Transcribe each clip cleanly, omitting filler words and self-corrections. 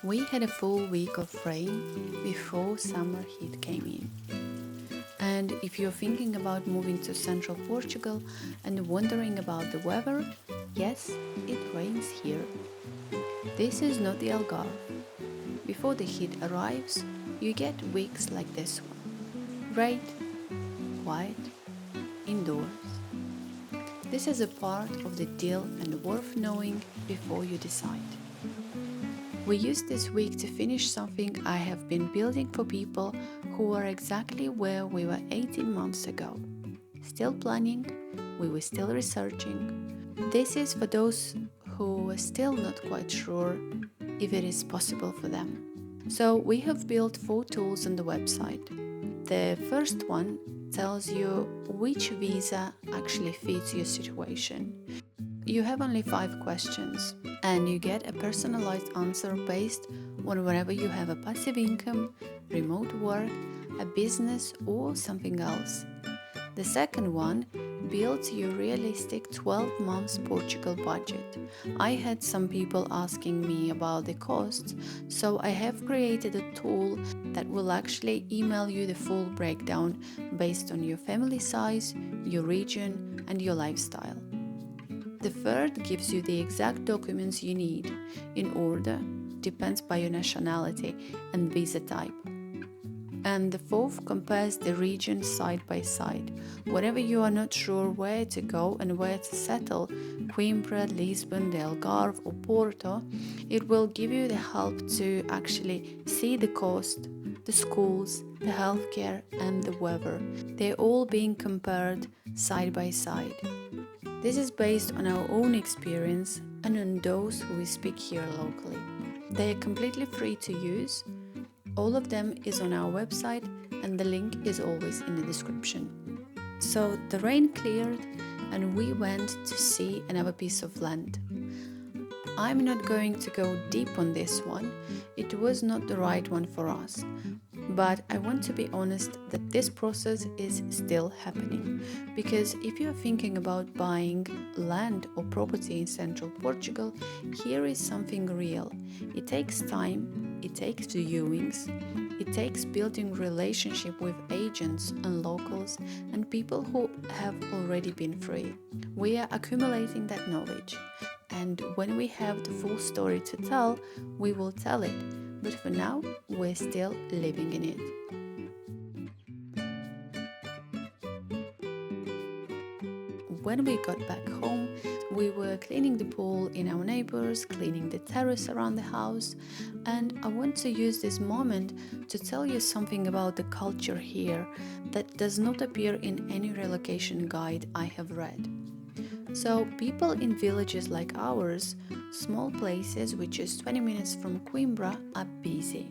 We had a full week of rain before summer heat came in. And if you're thinking about moving to central Portugal and wondering about the weather, yes, it rains here. This is not the Algarve. Before the heat arrives, you get weeks like this one. Great, quiet, indoors. This is a part of the deal and worth knowing before you decide. We used this week to finish something I have been building for people who are exactly where we were 18 months ago. Still planning, we were still researching. This is for those who are still not quite sure if it is possible for them. So we have built 4 tools on the website. The first one tells you which visa actually fits your situation. You have only 5 questions and you get a personalized answer based on whether you have a passive income, remote work, a business or something else. The second one builds your realistic 12 months Portugal budget. I had some people asking me about the costs, so I have created a tool that will actually email you the full breakdown based on your family size, your region and your lifestyle. The third gives you the exact documents you need in order, depends by your nationality and visa type. And the fourth compares the regions side by side. Whenever you are not sure where to go and where to settle, Coimbra, Lisbon, the Algarve or Porto, it will give you the help to actually see the cost, the schools, the healthcare and the weather. They're all being compared side by side. This is based on our own experience and on those who we speak here locally. They are completely free to use. All of them is on our website and the link is always in the description. So the rain cleared and we went to see another piece of land. I'm not going to go deep on this one. It was not the right one for us. But I want to be honest that this process is still happening, because if you're thinking about buying land or property in central Portugal, here is something real. It takes time, it takes viewings, it takes building relationship with agents and locals and people who have already been through it. We are accumulating that knowledge, and when we have the full story to tell, we will tell it. But for now, we're still living in it. When we got back home, we were cleaning the pool in our neighbours, cleaning the terrace around the house, and I want to use this moment to tell you something about the culture here that does not appear in any relocation guide I have read. So people in villages like ours, small places which is 20 minutes from Coimbra, are busy,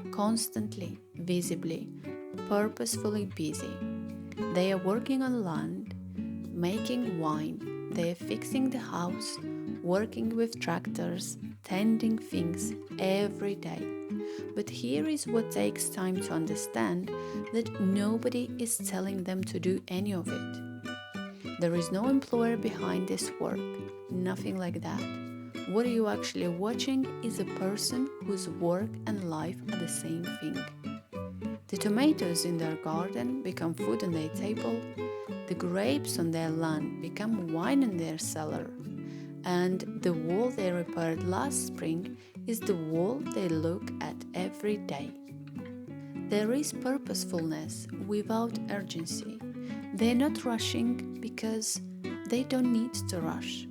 constantly, visibly, purposefully busy. They are working on land, making wine, they are fixing the house, working with tractors, tending things every day. But here is what takes time to understand, that nobody is telling them to do any of it. There is no employer behind this work, nothing like that. What you are actually watching is a person whose work and life are the same thing. The tomatoes in their garden become food on their table, the grapes on their land become wine in their cellar, and the wall they repaired last spring is the wall they look at every day. There is purposefulness without urgency. They're not rushing because they don't need to rush.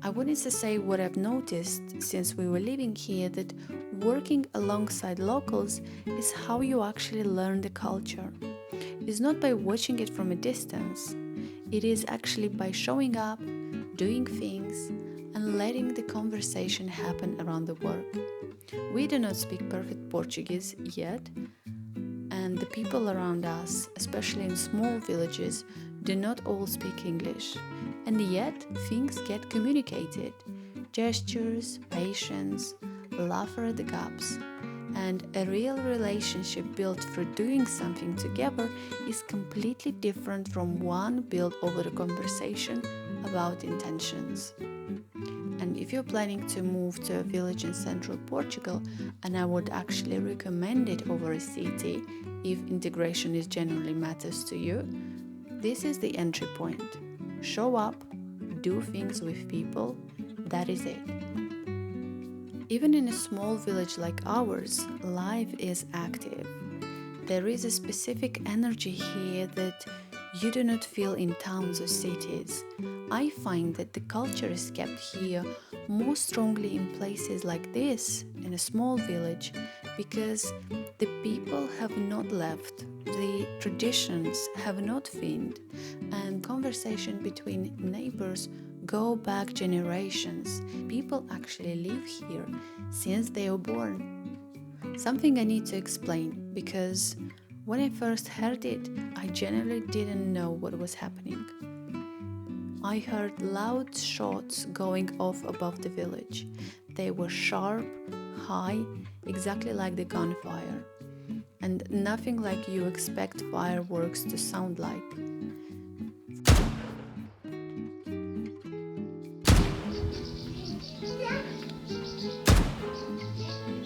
I wanted to say what I've noticed since we were living here, that working alongside locals is how you actually learn the culture. It's not by watching it from a distance. It is actually by showing up, doing things, and letting the conversation happen around the work. We do not speak perfect Portuguese yet, and the people around us, especially in small villages, do not all speak English. And yet, things get communicated. Gestures, patience, laughter at the gaps. And a real relationship built through doing something together is completely different from one built over a conversation about intentions. And if you're planning to move to a village in central Portugal, and I would actually recommend it over a city if integration is generally matters to you, this is the entry point. Show up, do things with people, that is it. Even in a small village like ours, life is active. There is a specific energy here that you do not feel in towns or cities. I find that the culture is kept here more strongly in places like this, in a small village, because the people have not left, the traditions have not thinned, and conversation between neighbours go back generations. People actually live here since they were born. Something I need to explain, because when I first heard it, I generally didn't know what was happening. I heard loud shots going off above the village. They were sharp, high, exactly like the gunfire, and nothing like you expect fireworks to sound like.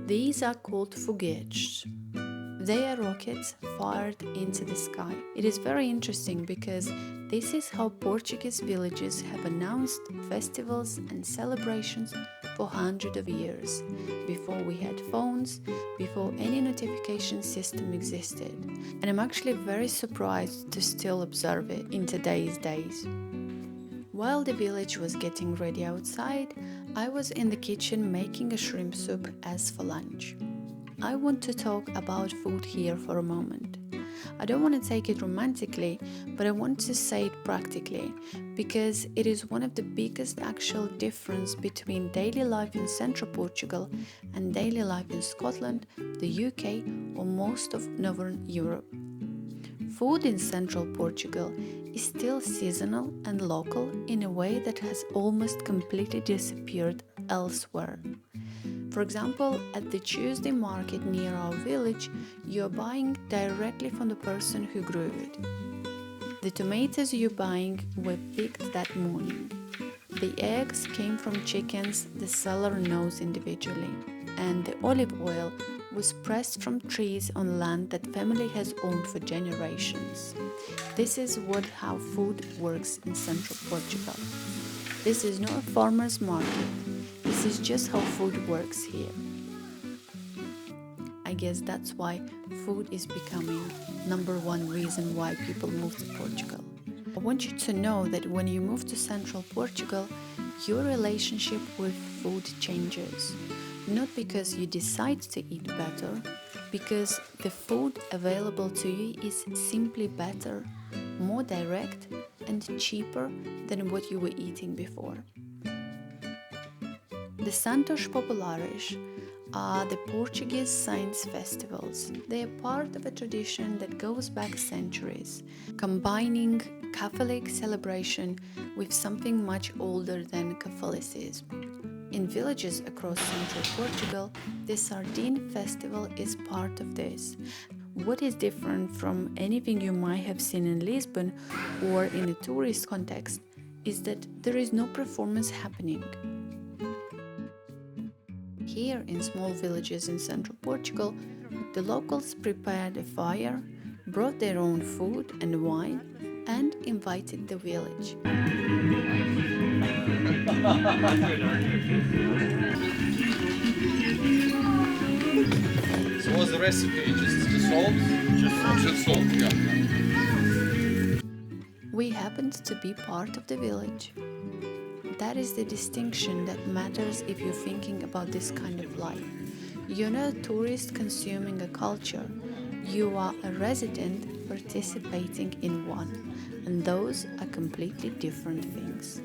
These are called foguetes. They are rockets fired into the sky. It is very interesting because this is how Portuguese villages have announced festivals and celebrations for hundreds of years, before we had phones, before any notification system existed. And I'm actually very surprised to still observe it in today's days. While the village was getting ready outside, I was in the kitchen making a shrimp soup as for lunch. I want to talk about food here for a moment. I don't want to take it romantically, but I want to say it practically, because it is one of the biggest actual difference between daily life in central Portugal and daily life in Scotland, the UK, or most of Northern Europe. Food in central Portugal is still seasonal and local in a way that has almost completely disappeared elsewhere. For example, at the Tuesday market near our village, you're buying directly from the person who grew it. The tomatoes you're buying were picked that morning. The eggs came from chickens the seller knows individually, and the olive oil was pressed from trees on land that family has owned for generations. This is how food works in central Portugal. This is not a farmer's market. This is just how food works here. I guess that's why food is becoming number one reason why people move to Portugal. I want you to know that when you move to central Portugal, your relationship with food changes. Not because you decide to eat better, because the food available to you is simply better, more direct, and cheaper than what you were eating before. The Santos Populares are the Portuguese science festivals. They are part of a tradition that goes back centuries, combining Catholic celebration with something much older than Catholicism. In villages across central Portugal, the Sardine festival is part of this. What is different from anything you might have seen in Lisbon or in a tourist context is that there is no performance happening. Here in small villages in central Portugal, the locals prepared a fire, brought their own food and wine, and invited the village. So what's the recipe? Just salt? Just salt, yeah. We happened to be part of the village. That is the distinction that matters if you're thinking about this kind of life. You're not a tourist consuming a culture. You are a resident participating in one, and those are completely different things.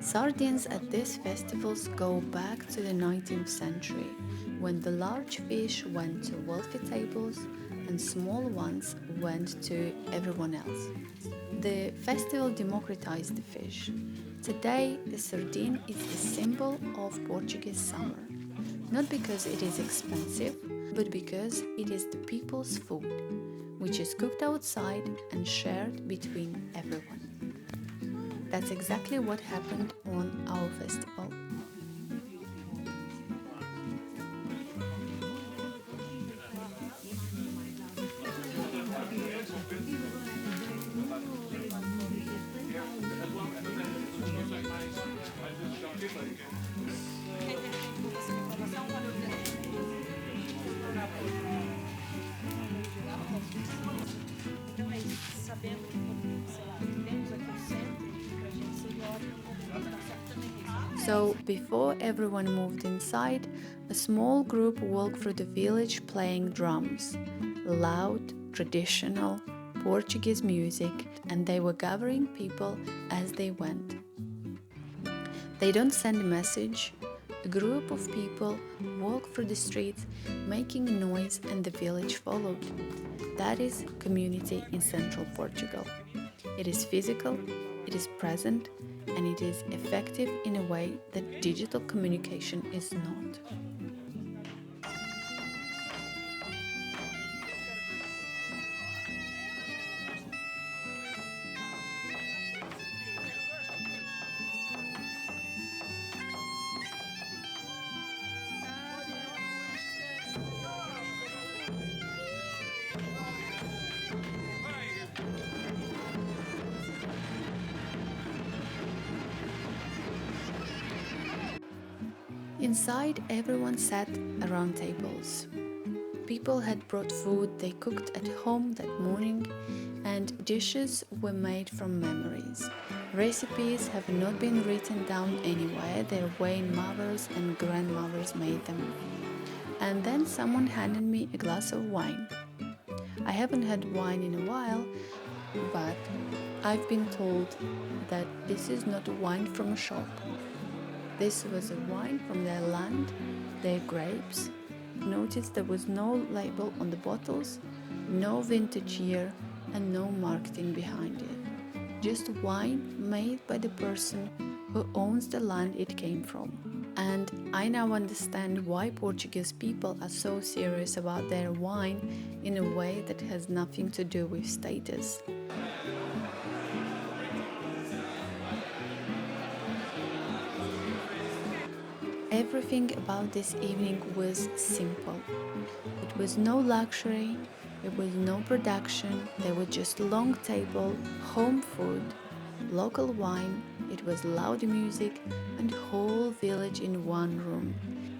Sardines at these festivals go back to the 19th century, when the large fish went to wealthy tables and small ones went to everyone else. The festival democratized the fish. Today, the sardine is the symbol of Portuguese summer, not because it is expensive, but because it is the people's food, which is cooked outside and shared between everyone. That's exactly what happened on our festival. Então é isso, sabendo que, sei lá, temos aqui o centro, que a gente seria ótimo também. So, before everyone moved inside, a small group walked through the village playing drums. Loud, traditional, Portuguese music, and they were gathering people as they went. They don't send a message. A group of people walked through the streets, making noise, and the village followed. That is community in central Portugal. It is physical, it is present, and it is effective in a way that digital communication is not. Inside, everyone sat around tables. People had brought food they cooked at home that morning, and dishes were made from memories. Recipes have not been written down anywhere, their mothers and grandmothers made them. And then someone handed me a glass of wine. I haven't had wine in a while, but I've been told that this is not wine from a shop. This was a wine from their land, their grapes. Notice there was no label on the bottles, no vintage year, and no marketing behind it. Just wine made by the person who owns the land it came from. And I now understand why Portuguese people are so serious about their wine in a way that has nothing to do with status. Everything about this evening was simple. It was no luxury, it was no production, there was just long table, home food, local wine, it was loud music and whole village in one room.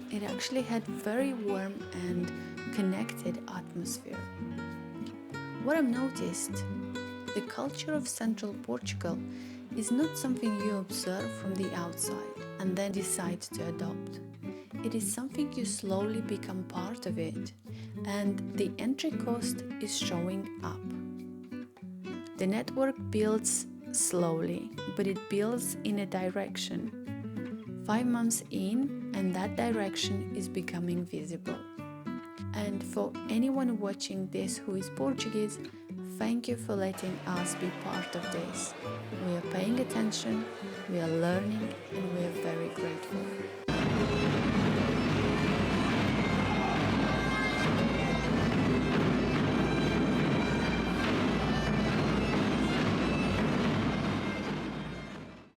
It actually had very warm and connected atmosphere. What I've noticed, the culture of central Portugal is not something you observe from the outside and then decide to adopt. It is something you slowly become part of it, and the entry cost is showing up. The network builds slowly, but it builds in a direction. 5 months in, and that direction is becoming visible. And for anyone watching this who is Portuguese, thank you for letting us be part of this. We are paying attention, we are learning, and we are very grateful.